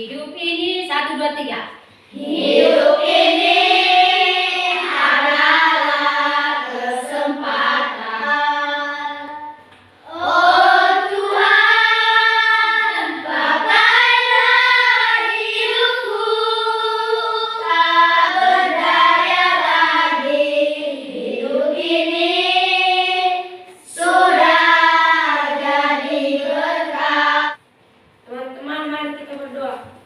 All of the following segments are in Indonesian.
Hidup ini 1, 2, 3. Hidup ini adalah kesempatan. Oh Tuhan, pakailah hidupku, tak berdaya lagi. Hidup ini sudah jadi berkah. Teman-teman, mari kita berdoa.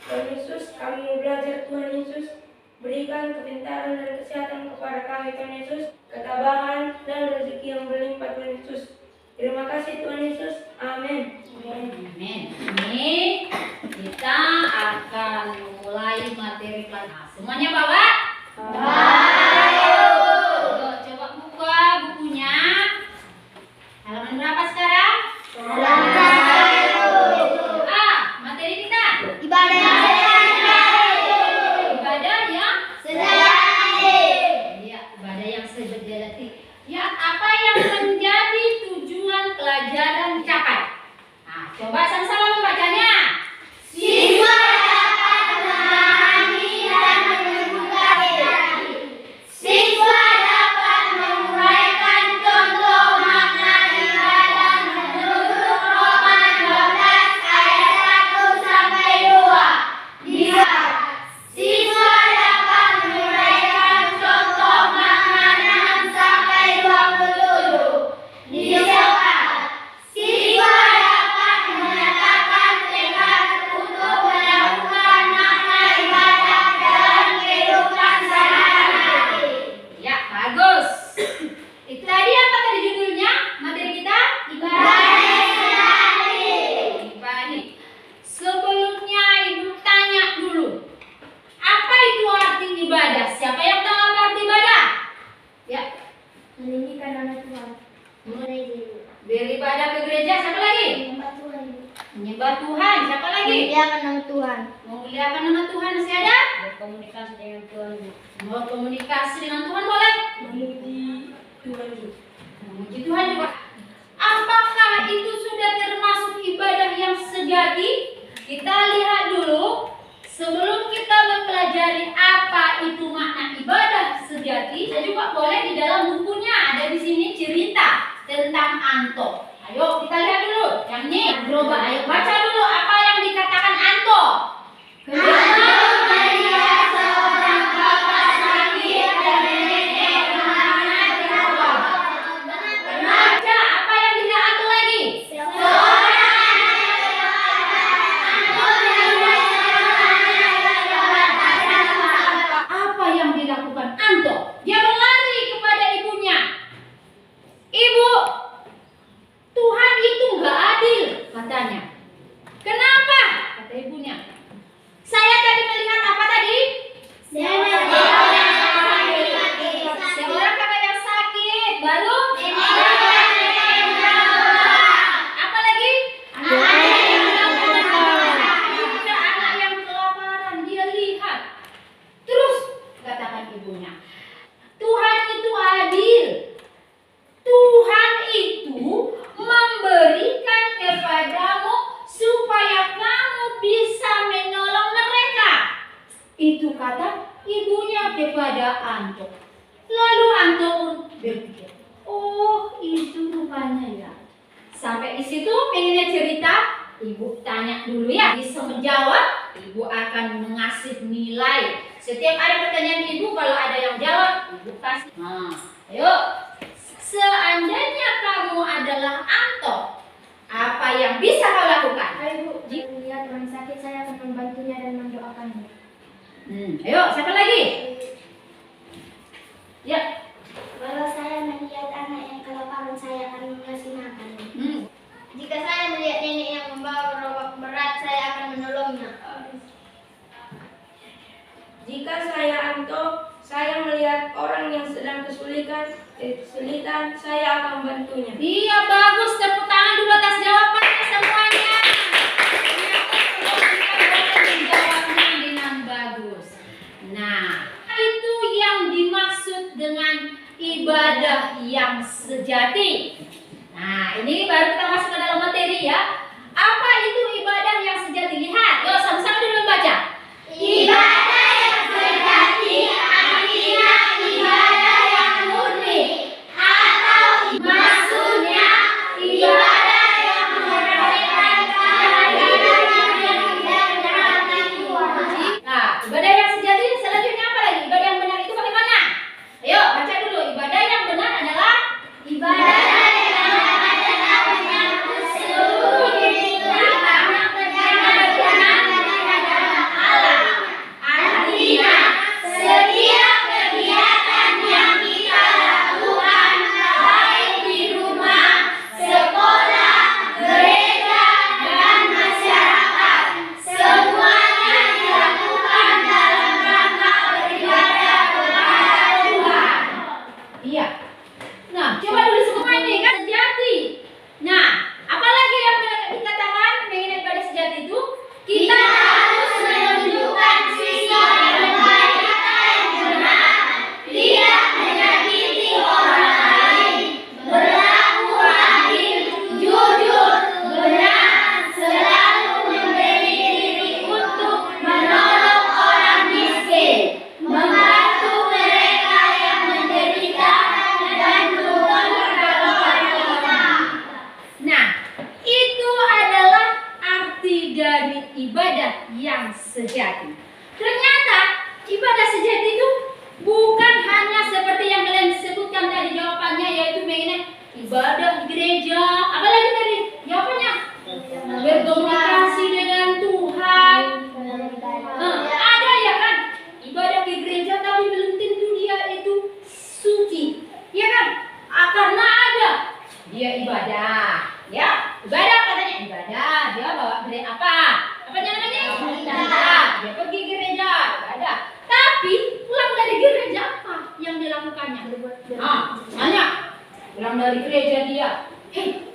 Tuhan Yesus, kami mau belajar. Tuhan Yesus, berikan kepintaran dan kesehatan kepada kami. Tuhan Yesus, ketabahan dan rezeki yang berlimpah. Tuhan Yesus, terima kasih Tuhan Yesus. Amin. Amin. Ini kita akan mulai materi pelajaran. Semuanya bawa? Ayo, coba buka bukunya. Halaman berapa sekarang? Materi kita ibadah yang sejati. Ya, apa yang menjadi tujuan pelajaran capai? Nah, coba sama-sama membacanya. Siswa dapat memahami dan menyembuhkan hati. Siswa dapat menguraikan contoh makna ibadah menurut Roma 12 ayat 1 sampai 2. Bisa. Siswa dapat menguraikan contoh makna 6 sampai 27. Bisa. Siswa dapat menyatakan tekad untuk melakukan makna ibadah dalam kehidupan sehari-hari. Ya, bagus. Itu tadi apa tadi judulnya? Materi kita Ibadah sehari-hari. ibadah. Sebelumnya Ibu tanya dulu. Apa itu arti ibadah? Siapa yang tahu apa arti ibadah? Ya, Meninggikan nama Tuhan. beribadah ke gereja. Siapa lagi? Menyembah Tuhan. Menyembah Tuhan. Siapa lagi? Memuliakan nama Tuhan. Memuliakan nama Tuhan. Masih ada? Berkomunikasi dengan Tuhan. Berkomunikasi dengan Tuhan boleh? Memuji Tuhan. Memuji Tuhan juga. Apakah itu sudah termasuk ibadah yang sejati? Kita lihat dulu. Sebelum kita mempelajari apa itu makna ibadah sejati, saya juga boleh di dalam bukunya ada di sini cerita tentang Anto. Ayo kita lihat dulu. Yang ini gerobak. Ayo baca dulu apa yang dikatakan Anto. Aku melihat seorang bapak sakit dan nenek bernama Jawa. Baca apa yang dilihat Anto lagi. Apa yang dilakukan Anto? Dia berlari kepada ibunya. Ibu, Tuhan itu nggak adil, katanya. Kenapa? Kata ibunya. Saya tadi melihat apa tadi? Seorang kakak yang sakit. Baru? Apa lagi? Ada anak yang kelaparan. Dia lihat. Terus katakan ibunya, Tuhan itu adil. Tuhan itu memberikan kepadamu supaya kamu bisa menolong mereka. Itu kata ibunya kepada Anto. Lalu Anto pun berpikir, oh itu rupanya ya. Sampai di situ pengennya cerita, ibu tanya dulu ya. Bisa menjawab, ibu akan mengasih nilai. Setiap ada pertanyaan ibu, kalau ada yang jawab, ibu kasih. Nah, ayo. Seandainya kamu adalah Anto, apa yang bisa kau lakukan? Ibu, jika melihat orang sakit, saya akan membantunya dan mendoakannya. Ayo, siapa lagi? Ya. Kalau saya melihat anak yang kelaparan, saya akan mengasih makan. Jika saya melihat nenek yang membawa gerobak berat, saya akan menolongnya. Jika saya Anto, saya melihat orang yang sedang kesulitan, saya akan membantunya. Iya, bagus. Tepuk tangan dulu atas jawabannya semuanya. Ternyata semua kita menjawabnya dengan bagus. Nah, itu yang dimaksud dengan ibadah yang sejati. Nah, ini baru kita masuk ke dalam materi ya. Apa itu ibadah yang sejati? Lihat, yuk sama-sama ibadah yang sejati. Ternyata ibadah sejati itu bukan hanya seperti yang kalian sebutkan tadi jawabannya, yaitu mengenai ibadah di gereja. Apalagi tadi jawabannya berkomunikasi dengan Tuhan. Ada ya kan ibadah di gereja, tapi belum tentu dia itu suci, ya kan? Karena ada dia ibadah, ya ibadah katanya ibadah, dia bawa gereja apa namanya? Dia pergi gereja, ibadah. Tapi pulang dari gereja apa yang dilakukannya? Tanya, pulang dari gereja dia, hei,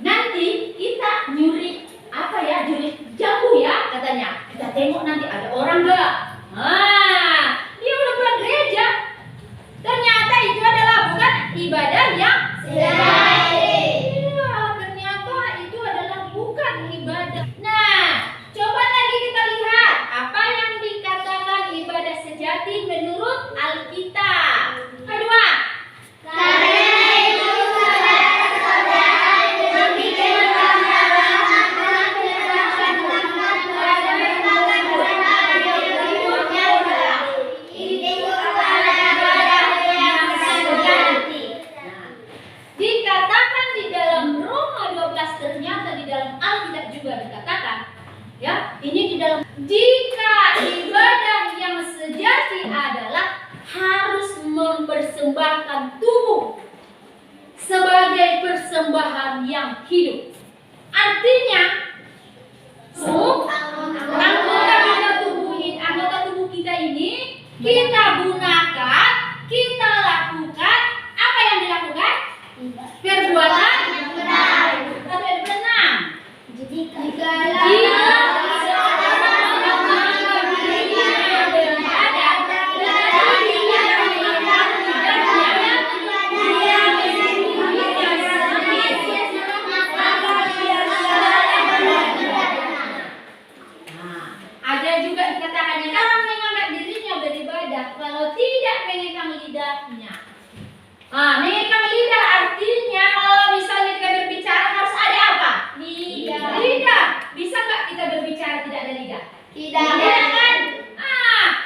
nanti kita nyuri apa ya, nyuri jambu ya katanya. Kita tengok nanti ada orang gak? Dia udah pulang gereja. Ternyata itu adalah bukan ibadah yang sejati. Iya, ternyata itu adalah bukan ibadah. Nah, coba lagi kita lihat apa yang dikatakan ibadah sejati menurut Alkitab. Kedua, dikatakan di dalam Roma 12, ternyata di dalam Alkitab juga dikatakan, ya, ini di dalam, jika ibadah yang sejati adalah harus mempersembahkan tubuh sebagai persembahan yang hidup. Artinya, anggota tubuh kita ini kita gunakan, kita lakukan apa yang dilakukan? Perbuatan yang benar. Tapi ada benar. Jika ada juga dikatakannya orang menganggap dirinya beribadah kalau tidak mengekang lidahnya. Mengekang lidah artinya kalau misalnya kita berbicara harus ada apa? Lidah. Bisa nggak kita berbicara tidak ada lidah? Tidak kan?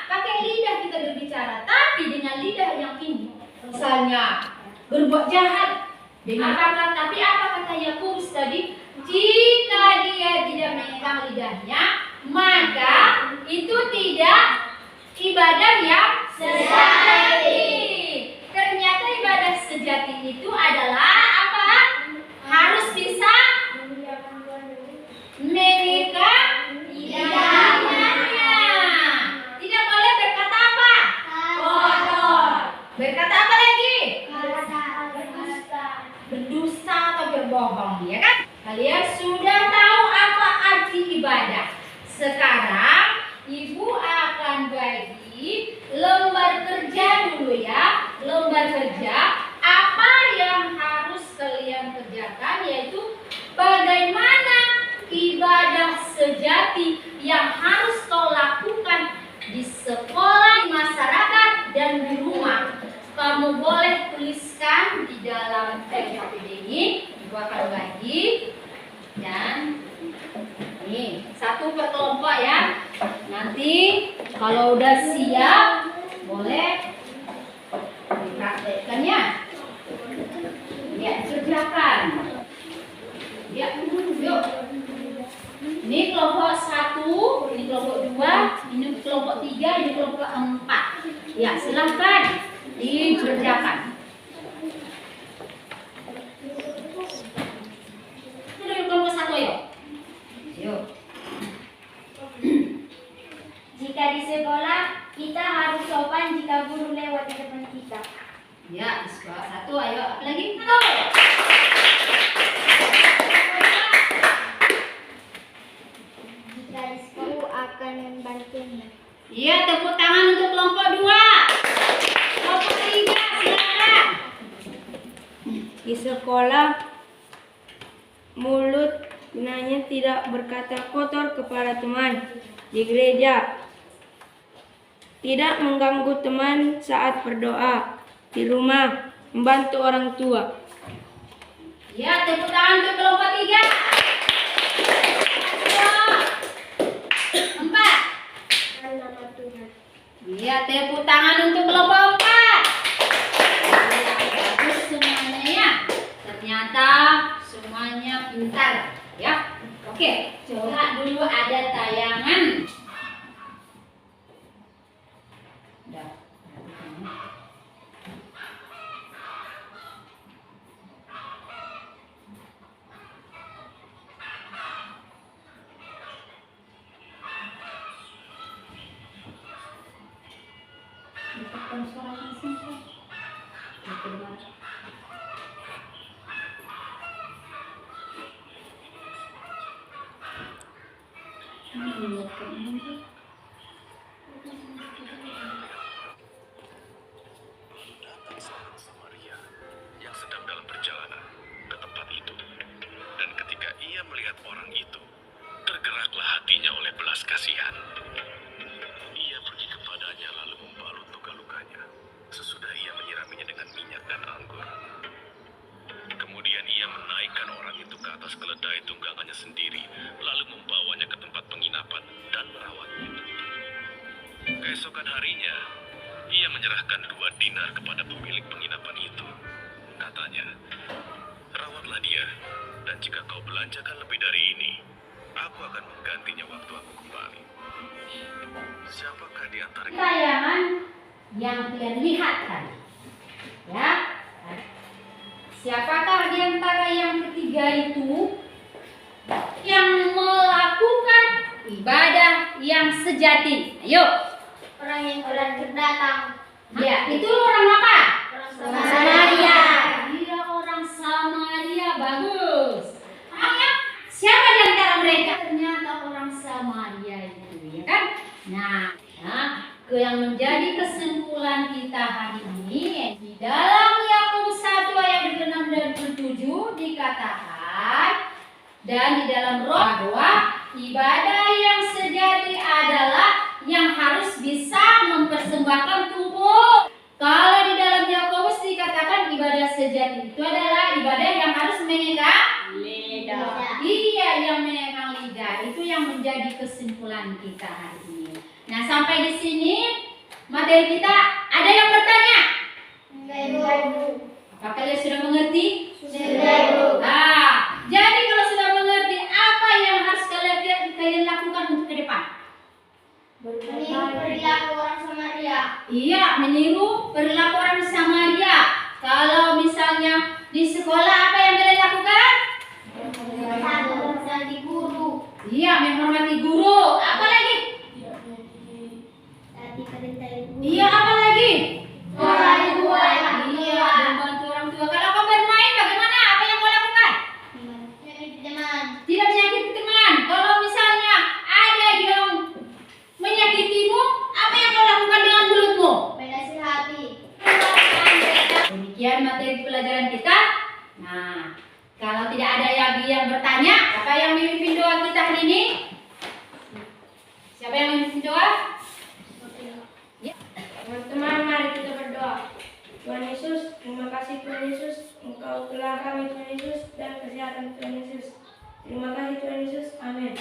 Pakai lidah kita berbicara, tapi dengan lidah yang ini. Misalnya berbuat jahat dengan kata, tapi apa kata Yakobus tadi? Jika dia tidak mengekang lidahnya, maka itu tidak ibadah yang sejati. Ternyata ibadah sejati itu adalah apa? Harus bisa mengekang lidahnya. Tidak boleh berkata apa? Kotor. Berkata apa lagi? Berdusta atau berbohong, ya kan? Kalian sudah tahu apa arti ibadah. Sekarang Ibu akan bagi lembar kerja dulu ya. Lembar kerja apa yang harus kalian kerjakan, yaitu bagaimana ibadah sejati yang harus kau lakukan di sekolah, di masyarakat, dan di rumah. Kamu boleh tuliskan di dalam PPD ini. Ibu akan bagi, dan ini satu per kelompok ya. Nanti kalau udah siap boleh dipraktekkan ya. Ya, kerjakan. Ya, yuk. Ini kelompok 1, ini kelompok 2, ini kelompok 3, ini kelompok 4. Ya, silahkan dikerjakan. Ini kelompok 1 yuk. Yuk. Jika di sekolah kita harus sopan jika guru lewat di depan kita. Ya, di sekolah 1, ayo. Apa lagi? 1. Jika di sekolah akan membantunya. Iya, tepuk tangan untuk kelompok 2. Kelompok 3, silakan. Di sekolah, mulut gunanya tidak berkata kotor kepada teman. Di gereja, tidak mengganggu teman saat berdoa. Di rumah, membantu orang tua. Ya, tepuk tangan untuk kelompok 3. tepuk tangan untuk kelompok 4. Bagus semuanya ya. Ternyata semuanya pintar ya. Oke, coba dulu ada tayangan. Udah. Tekan suaranya sini. Datang seorang Samaria yang sedang dalam perjalanan ke tempat itu. Dan ketika ia melihat orang itu, tergeraklah hatinya oleh belas kasihan. Ia pergi kepadanya lalu membalut luka-lukanya. Sesudah ia menyiraminya dengan minyak dan anggur. Kemudian ia menaikkan orang itu ke atas keledai tunggangannya sendiri, lalu membawanya ke tempat penginapan dan merawatnya. Keesokan harinya, ia menyerahkan 2 dinar kepada pemilik penginapan itu. Katanya, rawatlah dia, dan jika kau belanjakan lebih dari ini, aku akan menggantinya waktu aku kembali. Siapakah di antara Tayangan yang kalian lihat tadi. Ya. Siapakah di antara yang ketiga itu yang melakukan ibadah yang sejati? Ayo. Orang yang telah datang. Ya, itu orang apa? Orang Samaria. Dia orang Samaria, bagus. Orangnya siapa di antara mereka? Ternyata orang Samaria itu, ya kan? Nah, yang menjadi kesimpulan kita hari ini di dalam Yakobus 1 ayat 26 dan 27 dikatakan dan di dalam roh bahwa ibadah yang sejati adalah yang harus bisa mempersembahkan tubuh. Kalau di dalam Yakobus dikatakan ibadah sejati itu adalah ibadah yang harus mengekang lidah. Iya, yang mengekang lidah. Itu yang menjadi kesimpulan kita hari ini. Nah, sampai di sini materi kita. Ada yang bertanya? Enggak, Ibu. Apakah kalian sudah mengerti? Sudah, Ibu. Nah, jadi kalau sudah mengerti, apa yang harus kalian lakukan untuk ke depan? Meniru perilaku orang Samaria. Iya, meniru perilaku orang Samaria. Kalau misalnya di sekolah apa yang kalian lakukan? Menghormati guru. Iya, menghormati guru. Apa lagi? Taati perintah ibu. Iya, apa lagi? Orang tua. Iya, membantu orang tua. Kalau kau bermain bagaimana? Apa yang kau lakukan? Menyakiti teman. Tidak menyakiti teman. Kalau misalnya ada yang menyakitimu, apa yang kau lakukan dengan mulutmu? Menasihati. Demikian materi pelajaran kita. Nah, kalau tidak ada lagi yang bertanya, siapa yang memimpin doa kita hari ini? Siapa yang memimpin doa? Ya. Teman-teman, mari kita berdoa. Tuhan Yesus, terima kasih Tuhan Yesus, Engkau telah kami Tuhan Yesus dan kesehatan Tuhan Yesus. Terima kasih Tuhan Yesus. Amin.